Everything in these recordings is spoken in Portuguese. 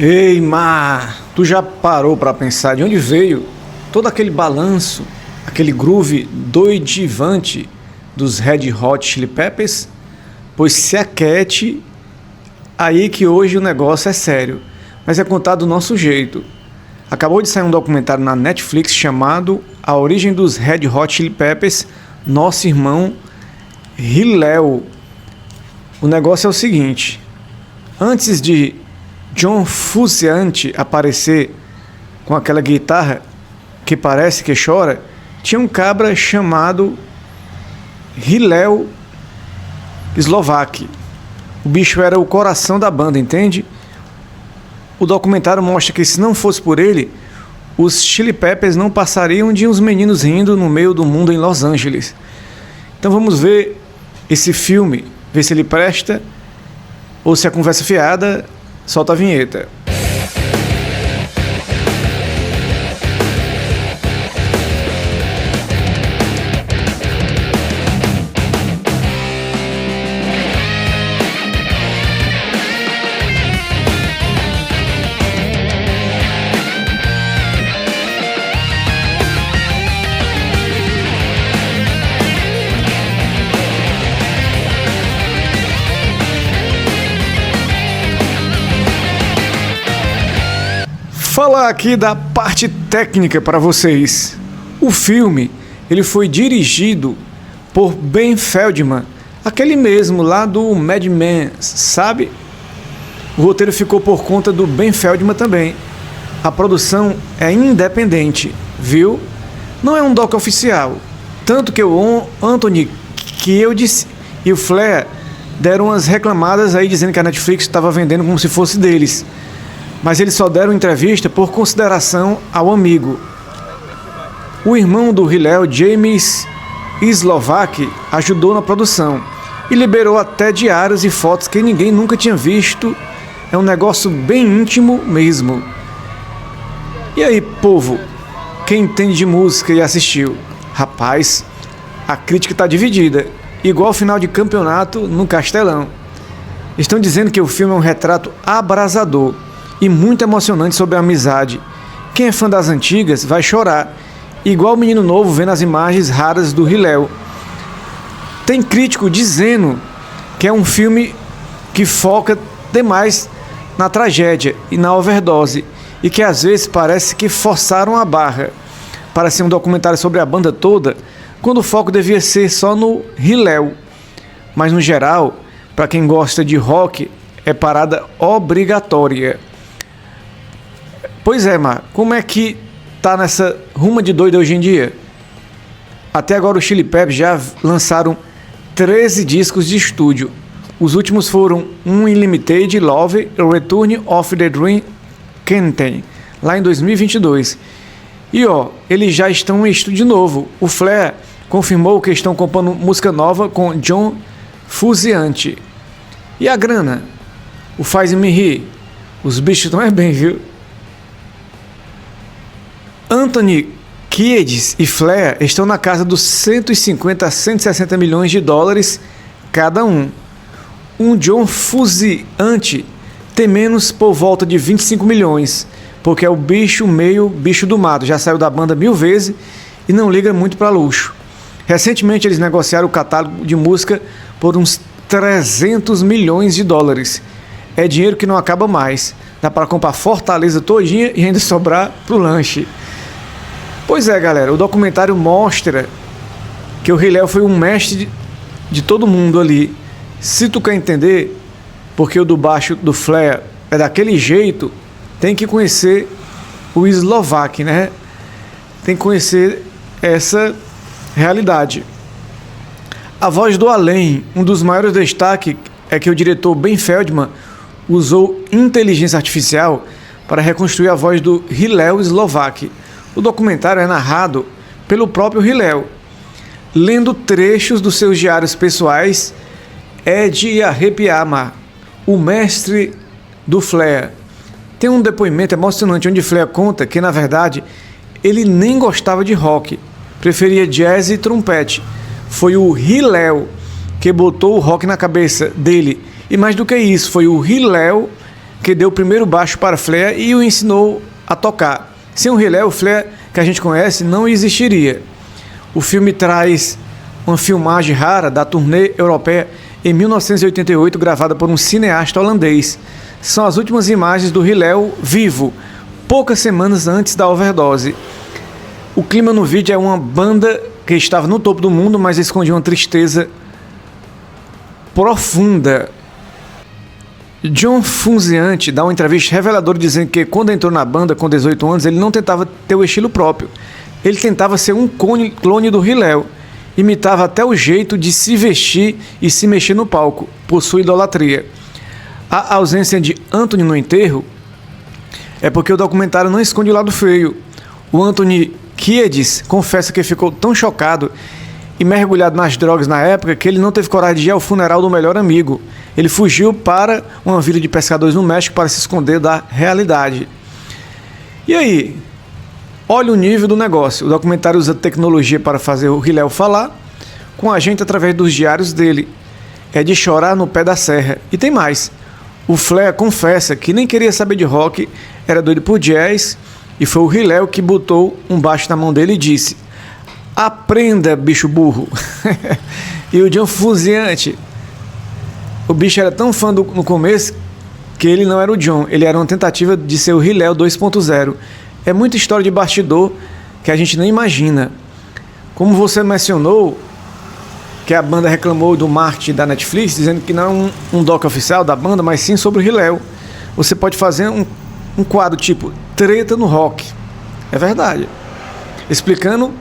Ei, Mar, tu já parou para pensar de onde veio todo aquele balanço, aquele groove doidivante dos Red Hot Chili Peppers? Pois se aquete, aí que hoje o negócio é sério, mas é contado do nosso jeito. Acabou de sair um documentário na Netflix chamado A Origem dos Red Hot Chili Peppers, Nosso Irmão Hillel. O negócio é o seguinte: antes de John Frusciante aparecer com aquela guitarra que parece que chora, tinha um cabra chamado Hillel Slovak. O bicho era o coração da banda, entende? O documentário mostra que se não fosse por ele, os Chili Peppers não passariam de uns meninos rindo no meio do mundo em Los Angeles. Então vamos ver esse filme, ver se ele presta ou se a conversa fiada. Solta a vinheta. Falar aqui da parte técnica para vocês. O filme ele foi dirigido por Ben Feldman, aquele mesmo lá do Mad Men, sabe? O roteiro ficou por conta do Ben Feldman também. A produção é independente, viu? Não é um doc oficial. Tanto que o Anthony Kiedis e o Flair deram umas reclamadas aí dizendo que a Netflix estava vendendo como se fosse deles. Mas eles só deram entrevista por consideração ao amigo. O irmão do Hillel, James Slovak, ajudou na produção e liberou até diários e fotos que ninguém nunca tinha visto. É um negócio bem íntimo mesmo. E aí, povo, quem entende de música e assistiu? Rapaz, a crítica está dividida, igual final de campeonato no Castelão. Estão dizendo que o filme é um retrato abrasador e muito emocionante sobre a amizade. Quem é fã das antigas vai chorar, igual o menino novo vendo as imagens raras do Hillel. Tem crítico dizendo que é um filme que foca demais na tragédia e na overdose, e que às vezes parece que forçaram a barra para ser um documentário sobre a banda toda, quando o foco devia ser só no Hillel. Mas no geral, para quem gosta de rock, é parada obrigatória. Pois é, Mar, como é que tá nessa ruma de doido hoje em dia? Até agora os Chili Peppers já lançaram 13 discos de estúdio. Os últimos foram Unlimited Love e Return of the Dream Canteen, lá em 2022. E eles já estão em estúdio novo. O Flair confirmou que estão compondo música nova com John Frusciante. E a grana? O Faz-me Rir? Os bichos estão bem, viu? Anthony Kiedis e Flair estão na casa dos 150 a 160 milhões de dólares cada um. Um John Frusciante tem menos por volta de 25 milhões, porque é o bicho meio bicho do mato, já saiu da banda 1000 vezes e não liga muito para luxo. Recentemente eles negociaram o catálogo de música por uns 300 milhões de dólares. É dinheiro que não acaba mais. Dá para comprar Fortaleza todinha e ainda sobrar pro lanche. Pois é, galera, o documentário mostra que o Hillel foi um mestre de todo mundo ali. Se tu quer entender porque o do baixo do Flair é daquele jeito, tem que conhecer o Slovak, né? Tem que conhecer essa realidade. A voz do além, um dos maiores destaques é que o diretor Ben Feldman usou inteligência artificial para reconstruir a voz do Hillel Slovak. O documentário é narrado pelo próprio Hillel, lendo trechos dos seus diários pessoais. É de arrepiar, Mar. O mestre do Flair. Tem um depoimento emocionante onde Flair conta que, na verdade, ele nem gostava de rock, preferia jazz e trompete. Foi o Hillel que botou o rock na cabeça dele. E mais do que isso, foi o Hillel que deu o primeiro baixo para Flea e o ensinou a tocar. Sem o Hillel, o Flea que a gente conhece não existiria. O filme traz uma filmagem rara da turnê europeia em 1988, gravada por um cineasta holandês. São as últimas imagens do Hillel vivo, poucas semanas antes da overdose. O clima no vídeo é uma banda que estava no topo do mundo, mas escondia uma tristeza profunda. John Frusciante dá uma entrevista reveladora dizendo que quando entrou na banda com 18 anos, ele não tentava ter o estilo próprio. Ele tentava ser um clone do Hillel. Imitava até o jeito de se vestir e se mexer no palco, por sua idolatria. A ausência de Anthony no enterro é porque o documentário não esconde o lado feio. O Anthony Kiedis confessa que ficou tão chocado e mergulhado nas drogas na época que ele não teve coragem de ir ao funeral do melhor amigo. Ele fugiu para uma vila de pescadores no México para se esconder da realidade. E aí? Olha o nível do negócio. O documentário usa tecnologia para fazer o Hillel falar com a gente através dos diários dele. É de chorar no pé da serra. E tem mais. O Flea confessa que nem queria saber de rock, era doido por jazz, e foi o Hillel que botou um baixo na mão dele e disse: aprenda, bicho burro. E o John Frusciante, o bicho era tão fã no começo que ele não era o John, ele era uma tentativa de ser o Hillel 2.0. É muita história de bastidor que a gente nem imagina. Como você mencionou, que a banda reclamou do marketing da Netflix, dizendo que não é um doc oficial da banda, mas sim sobre o Hillel. Você pode fazer um quadro tipo Treta no Rock. É verdade. Explicando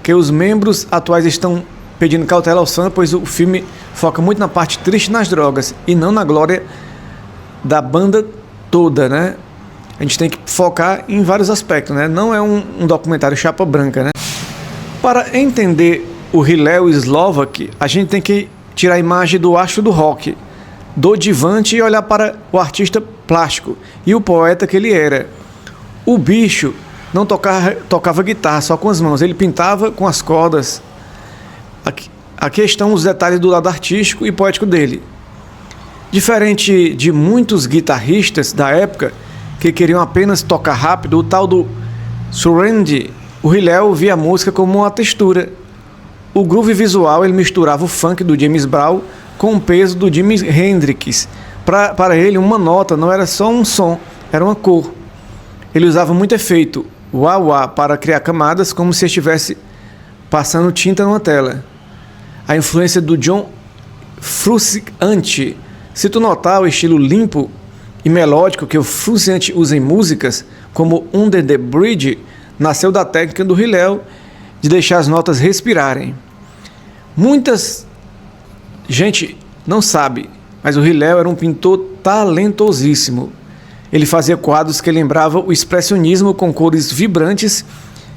que os membros atuais estão pedindo cautela aos fãs, pois o filme foca muito na parte triste nas drogas e não na glória da banda toda, né? A gente tem que focar em vários aspectos, né? Não é um documentário chapa branca, né? Para entender o Hillel Slovak, a gente tem que tirar a imagem do astro do rock, do divante, e olhar para o artista plástico e o poeta que ele era. O bicho não tocava guitarra só com as mãos, ele pintava com as cordas. Aqui estão os detalhes do lado artístico e poético dele. Diferente de muitos guitarristas da época que queriam apenas tocar rápido, o tal do surrender, o Hillel via a música como uma textura. O groove visual, ele misturava o funk do James Brown com o peso do Jimi Hendrix. Para ele, uma nota não era só um som, era uma cor. Ele usava muito efeito, wah-wah, para criar camadas como se estivesse passando tinta numa tela. A influência do John Frusciante. Se tu notar o estilo limpo e melódico que o Frusciante usa em músicas, como Under the Bridge, nasceu da técnica do Hillel de deixar as notas respirarem. Muitas gente não sabe, mas o Hillel era um pintor talentosíssimo. Ele fazia quadros que lembravam o expressionismo com cores vibrantes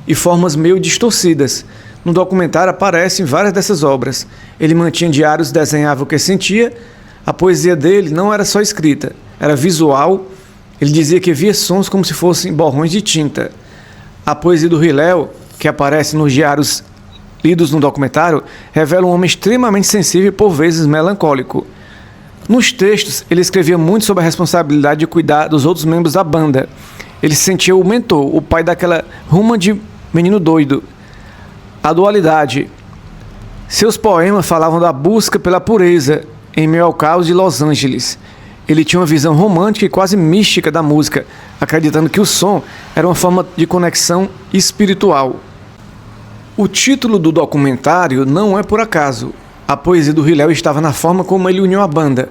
e formas meio distorcidas. No documentário aparecem várias dessas obras. Ele mantinha diários, desenhava o que sentia. A poesia dele não era só escrita, era visual. Ele dizia que via sons como se fossem borrões de tinta. A poesia do Hillel, que aparece nos diários lidos no documentário, revela um homem extremamente sensível e por vezes melancólico. Nos textos, ele escrevia muito sobre a responsabilidade de cuidar dos outros membros da banda. Ele se sentia o mentor, o pai daquela ruma de menino doido. A dualidade. Seus poemas falavam da busca pela pureza em meio ao caos de Los Angeles. Ele tinha uma visão romântica e quase mística da música, acreditando que o som era uma forma de conexão espiritual. O título do documentário não é por acaso. A poesia do Hillel estava na forma como ele uniu a banda.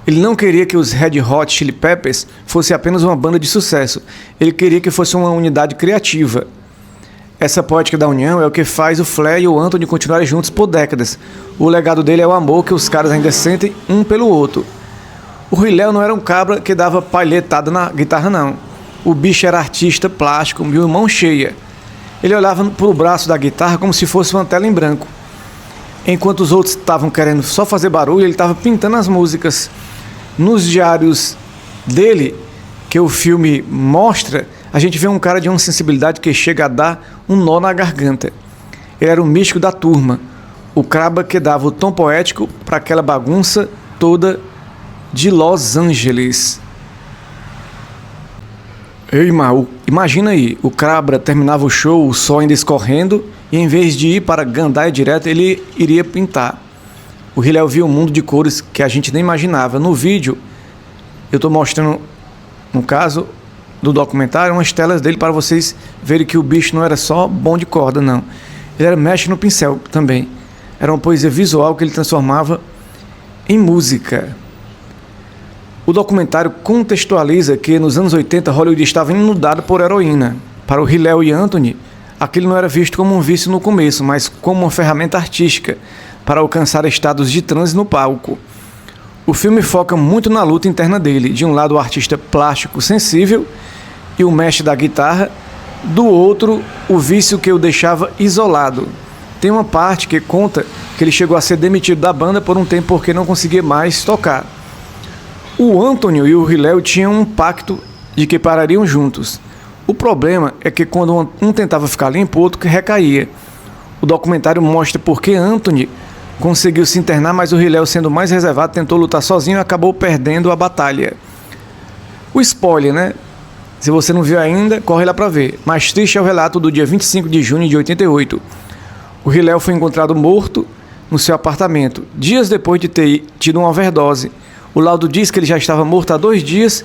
Ele não queria que os Red Hot Chili Peppers fosse apenas uma banda de sucesso. Ele queria que fosse uma unidade criativa. Essa poética da união é o que faz o Flea e o Anthony continuarem juntos por décadas. O legado dele é o amor que os caras ainda sentem um pelo outro. O Hillel não era um cabra que dava palhetada na guitarra, não. O bicho era artista plástico, de mão cheia. Ele olhava para o braço da guitarra como se fosse uma tela em branco. Enquanto os outros estavam querendo só fazer barulho, ele estava pintando as músicas. Nos diários dele, que o filme mostra, a gente vê um cara de uma sensibilidade que chega a dar um nó na garganta. Ele era o místico da turma, o cabra que dava o tom poético para aquela bagunça toda de Los Angeles. Ei, Mal, imagina aí, o Cabra terminava o show, o sol ainda escorrendo, e em vez de ir para Gandaia direto, ele iria pintar. O Hillel via um mundo de cores que a gente nem imaginava. No vídeo, eu estou mostrando, no caso do documentário, umas telas dele para vocês verem que o bicho não era só bom de corda, não. Ele era mestre no pincel também. Era uma poesia visual que ele transformava em música. O documentário contextualiza que nos anos 80 Hollywood estava inundado por heroína. Para o Hillel e Anthony, aquilo não era visto como um vício no começo, mas como uma ferramenta artística para alcançar estados de transe no palco. O filme foca muito na luta interna dele, de um lado o artista plástico sensível e o mestre da guitarra, do outro o vício que o deixava isolado. Tem uma parte que conta que ele chegou a ser demitido da banda por um tempo porque não conseguia mais tocar. O Anthony e o Hillel tinham um pacto de que parariam juntos. O problema é que quando um tentava ficar limpo, o outro que recaía. O documentário mostra por que Anthony conseguiu se internar, mas o Hillel, sendo mais reservado, tentou lutar sozinho e acabou perdendo a batalha. O spoiler, né? Se você não viu ainda, corre lá para ver. Mais triste é o relato do dia 25 de junho de 88. O Hillel foi encontrado morto no seu apartamento, dias depois de ter tido uma overdose. O laudo diz que ele já estava morto há 2 dias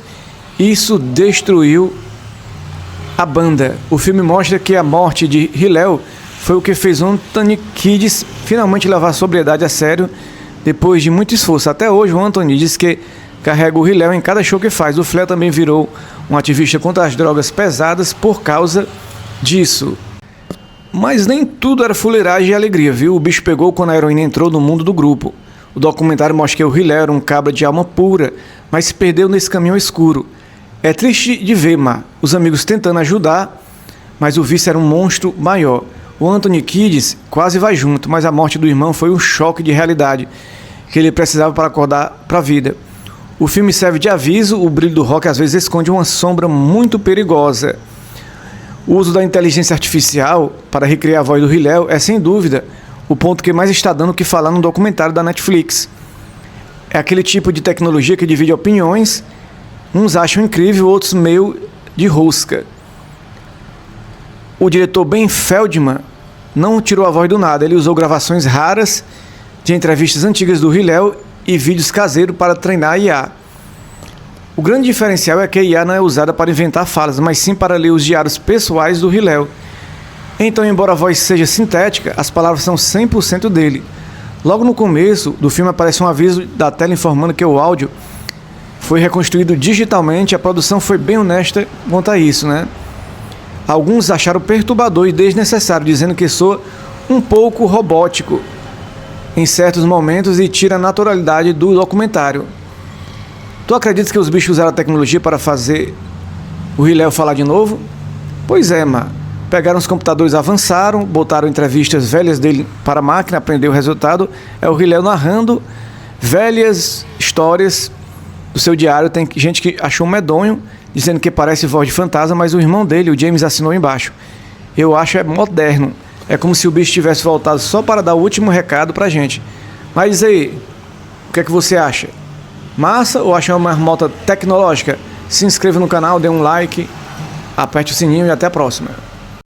e isso destruiu a banda. O filme mostra que a morte de Hillel foi o que fez Anthony Kiedis finalmente levar a sobriedade a sério depois de muito esforço. Até hoje o Anthony diz que carrega o Hillel em cada show que faz. O Flea também virou um ativista contra as drogas pesadas por causa disso. Mas nem tudo era fuleiragem e alegria, viu? O bicho pegou quando a heroína entrou no mundo do grupo. O documentário mostra que o Hillel era um cabra de alma pura, mas se perdeu nesse caminho escuro. É triste de ver, os amigos tentando ajudar, mas o vício era um monstro maior. O Anthony Kiedis quase vai junto, mas a morte do irmão foi um choque de realidade que ele precisava para acordar para a vida. O filme serve de aviso, o brilho do rock às vezes esconde uma sombra muito perigosa. O uso da inteligência artificial para recriar a voz do Hillel é, sem dúvida, o ponto que mais está dando o que falar no documentário da Netflix. É aquele tipo de tecnologia que divide opiniões, uns acham incrível, outros meio de rosca. O diretor Ben Feldman não tirou a voz do nada, ele usou gravações raras de entrevistas antigas do Hillel e vídeos caseiros para treinar a IA. O grande diferencial é que a IA não é usada para inventar falas, mas sim para ler os diários pessoais do Hillel. Então, embora a voz seja sintética, as palavras são 100% dele. Logo no começo do filme aparece um aviso da tela informando que o áudio foi reconstruído digitalmente. A produção foi bem honesta quanto a isso, né? Alguns acharam perturbador e desnecessário, dizendo que soa um pouco robótico em certos momentos e tira a naturalidade do documentário. Tu acreditas que os bichos usaram a tecnologia para fazer o Hillel falar de novo? Pois é, pegaram os computadores, avançaram, botaram entrevistas velhas dele para a máquina, aprender o resultado. É o Hillel narrando velhas histórias do seu diário. Tem gente que achou medonho, dizendo que parece voz de fantasma, mas o irmão dele, o James, assinou embaixo. Eu acho moderno. É como se o bicho tivesse voltado só para dar o último recado pra gente. Mas diz aí, o que é que você acha? Massa ou acha uma marmota tecnológica? Se inscreva no canal, dê um like, aperte o sininho e até a próxima.